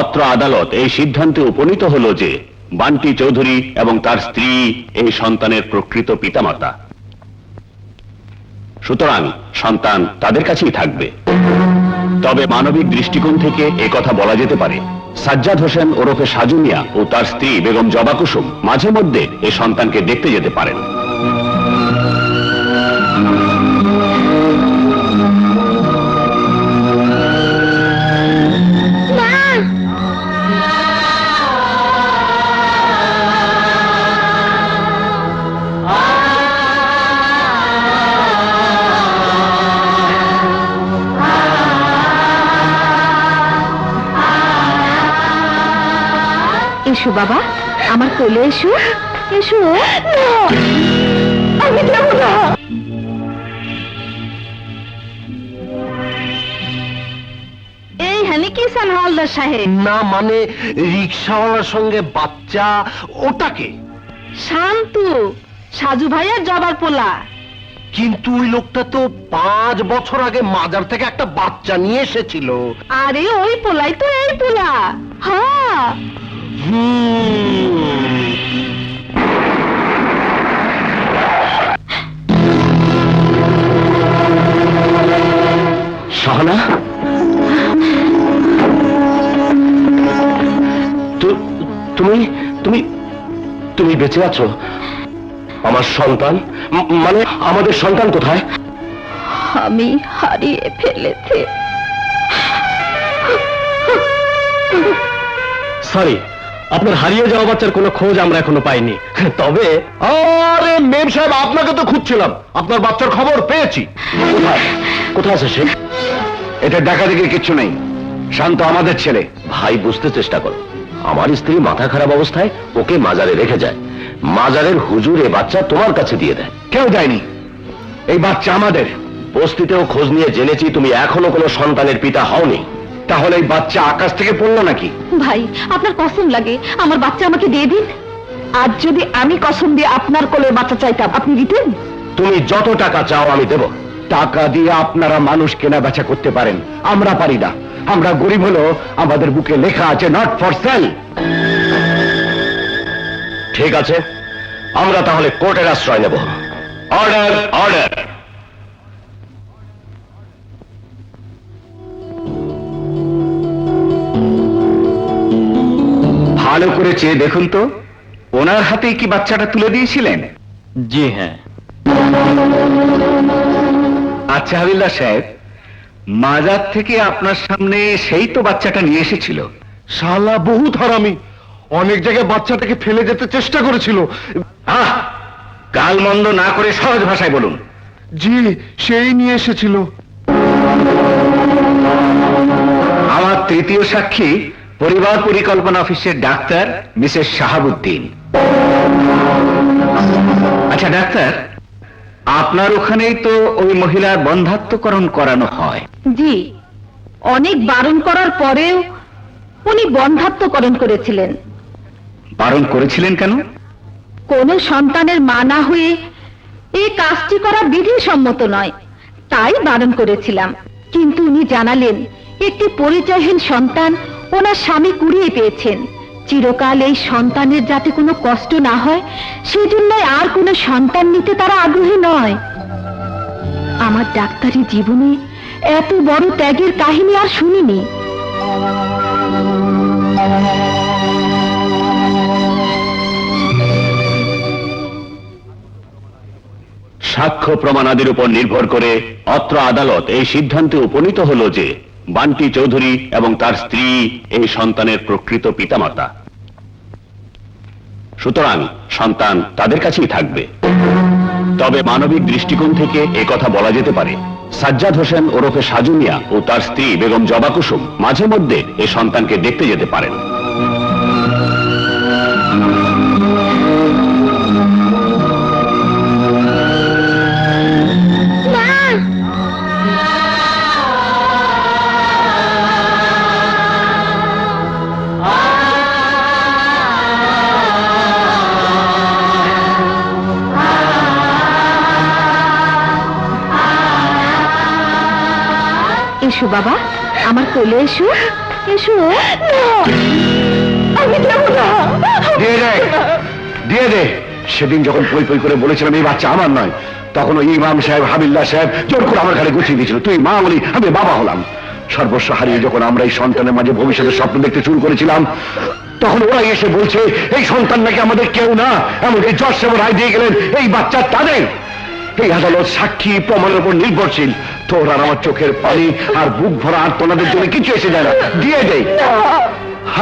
অত্র আদালত এই সিদ্ধান্তে উপনীত হলো যে বান্টি চৌধুরী এবং তার স্ত্রী এই সন্তানের প্রকৃত পিতামাতা। সুতরাং সন্তান তাদের কাছেই থাকবে। তবে মানবিক দৃষ্টিকোণ থেকে কথা বলা যেতে পারে, সাজ্জাদ হোসেন ওরফে সাজু মিয়া ও তার স্ত্রী বেগম জবা কুসুম মাঝে মধ্যে এই সন্তানকে দেখতে যেতে পারেন। এসো বাবা, আমার কোলে এসো। এসো। আমি যাব না। এই হানি কি সান হালদার সাহেব? না মানে রিকশাওয়ালার সঙ্গে বাচ্চা, ওটাকে? শান্তু, সাজু ভাইয়ের জবার পোলা। কিন্তু ওই লোকটা তো 5 বছর আগে মাজার থেকে একটা বাচ্চা নিয়ে এসেছিল। আরে ওই পোলাই তো এই পোলা। হ্যাঁ। শাহানা, তুমি তুমি তুমি বেঁচে আছো? আমার সন্তান, মানে আমাদের সন্তান কোথায়? আমি হারিয়ে ফেলেছি। সরি, আপনার হারিয়ে যাওয়া বাচ্চার কোনো খোঁজ আমরা এখনো পাইনি। তবে আরে মেম সাহেব, আপনাকে তো খুঁজছিলাম, আপনার বাচ্চার খবর পেয়েছি। কোথায় কোথায় আছে সে? এটা ডাকাডাকির কিচ্ছু নেই, শান্ত আমাদের ছেলে। ভাই, বুঝতে চেষ্টা করো। আমার স্ত্রী মাথা খারাপ অবস্থায় ওকে মাজারে রেখে যায়। মাজারের হুজুর এ বাচ্চা তোমার কাছে দিয়ে দেয়। কেউ দেয়নি, এই বাচ্চা আমাদের। বস্তিতেও খোঁজ নিয়ে জেনেছি তুমি এখনো কোনো সন্তানের পিতা হওনি। তাহলে এই বাচ্চা আকাশ থেকে পড়লো নাকি? ভাই, আপনার কসম লাগে, আমার বাচ্চা আমাকে দিয়ে দিন। আজ যদি আমি কসম দিয়ে আপনার কোলে বাচ্চা চাইতাম, আপনি দিতেন? তুমি যত টাকা চাও আমি দেব। টাকা দিয়ে আপনারা মানুষ কেনা বেচা করতে পারেন, আমরা পারি না। আমরা গরিব হলেও আমাদের বুকে লেখা আছে নট ফর সেল। ঠিক আছে, আমরা তাহলে কোর্টের আশ্রয় নেব। Order, order. ভালো করে চেয়ে দেখুন তো, ওনার হাতেই কি বাচ্চাটা তুলে দিয়েছিলেন? জি হ্যাঁ। আচ্ছা হাবিলদার সাহেব, মাজার থেকে আপনার সামনে সেই তো বাচ্চাটা নিয়ে এসেছিল। শালা বহুত হারামি, অনেক জায়গায় বাচ্চাটাকে ফেলে যেতে চেষ্টা করেছিল। গালমন্দ না করে সহজ ভাষায় বলুন। জি, সেই নিয়ে এসেছিল। আমার তৃতীয় সাক্ষী পরিবার পরিকল্পনা অফিসের ডাক্তার মিসেস শাহাবুদ্দিন। আচ্ছা ডাক্তার, আপনার ওখানেই তো ওই মহিলার বন্ধাত্মকরণ করানো হয়? জি, অনেক বারণ করার পরেও উনি বন্ধাত্মকরণ করেছিলেন। বারণ করেছিলেন কেন? কোন সন্তানের মা না হয়ে এই কাজটি করা বিধিসম্মত নয়, তাই বারণ করেছিলাম। কিন্তু উনি জানালেন একটি পরিচয়হীন সন্তান ওনার স্বামী কুড়িয়ে পেয়েছেন। চিরকাল এই সন্তানের যাতে কোনো কষ্ট না হয় সেজন্য আর কোনো সন্তান নিতে তারা আগ্রহী নয়। আমার ডাক্তারি জীবনে এত বড় ত্যাগের কাহিনী আর শুনিনি। সাক্ষ্য প্রমাণাদির উপর নির্ভর করে অত্র আদালত এই সিদ্ধান্তে উপনীত হল যে বান্টি চৌধুরী এবং তার স্ত্রী এই সন্তানের প্রকৃত পিতামাতা। সুতরাং সন্তান তাদের কাছেই থাকবে। তবে মানবিক দৃষ্টিকোণ থেকে কথা বলা যেতে পারে, সাজ্জাদ হোসেন ওরফে সাজু মিয়া ও তার স্ত্রী বেগম জবা কুসুম মাঝে মধ্যে এই সন্তানকে দেখতে যেতে পারেন। এসো বাবা, আমার কোলে এসো। এসো। আমি দেব না। দিয়ে দে, দিয়ে দে। সেদিন যখন পই পই করে বলেছিলাম এই বাচ্চা আমার নয়, তখন ওই ইমাম সাহেব হাবিলদার সাহেব জোর করে আমার ঘাড়ে গুছিয়ে দিয়েছিল, তুই মা বলি আমি বাবা হলাম। সর্বস্ব হারিয়ে যখন আমরা এই সন্তানের মাঝে ভবিষ্যতের স্বপ্ন দেখতে শুরু করেছিলাম, তখন ওরা এসে বলছে এই সন্তান নাকি আমাদের কেউ না, এমনকি জজ সাহেব রায় দিয়ে গেলেন এই বাচ্চা তাদের। এই আদালত সাক্ষী প্রমাণের উপর নির্ভরশীল। তোর আর আমার চোখের পানি আর বুক ভরা আর তোনাদের জন্য কিছু এসে যায় না। দিয়ে দে,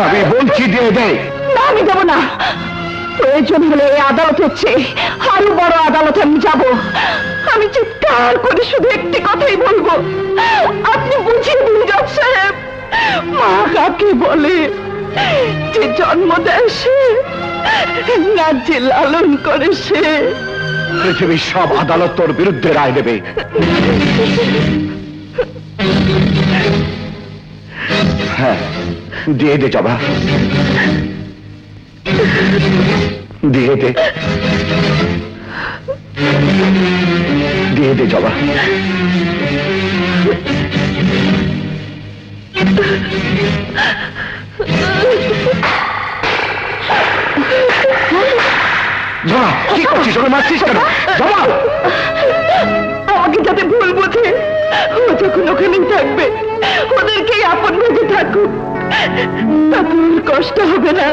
আমি বলছি দিয়ে দে। না, আমি দেব না। প্রয়োজন হলে এই আদালত হচ্ছে আরো বড় আদালতে আমি যাব। আমি চিৎকার করে শুধু একটি কথাই বলবো, আপনি বুঝিয়ে দিন জজ সাহেব, মা কাকে বলে? যে জন্ম দেয় সে, না যে লালন করে সে। পৃথিবীর সব আদালত তোর বিরুদ্ধে রায় দেবে। হ্যাঁ, দিয়ে দে জবা, দিয়ে দে, দিয়ে দে জবা। জবা, কি করছিস? ওকে মারছিস কেন? জবা, আমাকে যাতে ভুল বোঝে, ও যখন ওখানেই থাকবে ওদেরকেই আপন ভেবে থাকুক, তাতে ওর কষ্ট হবে না।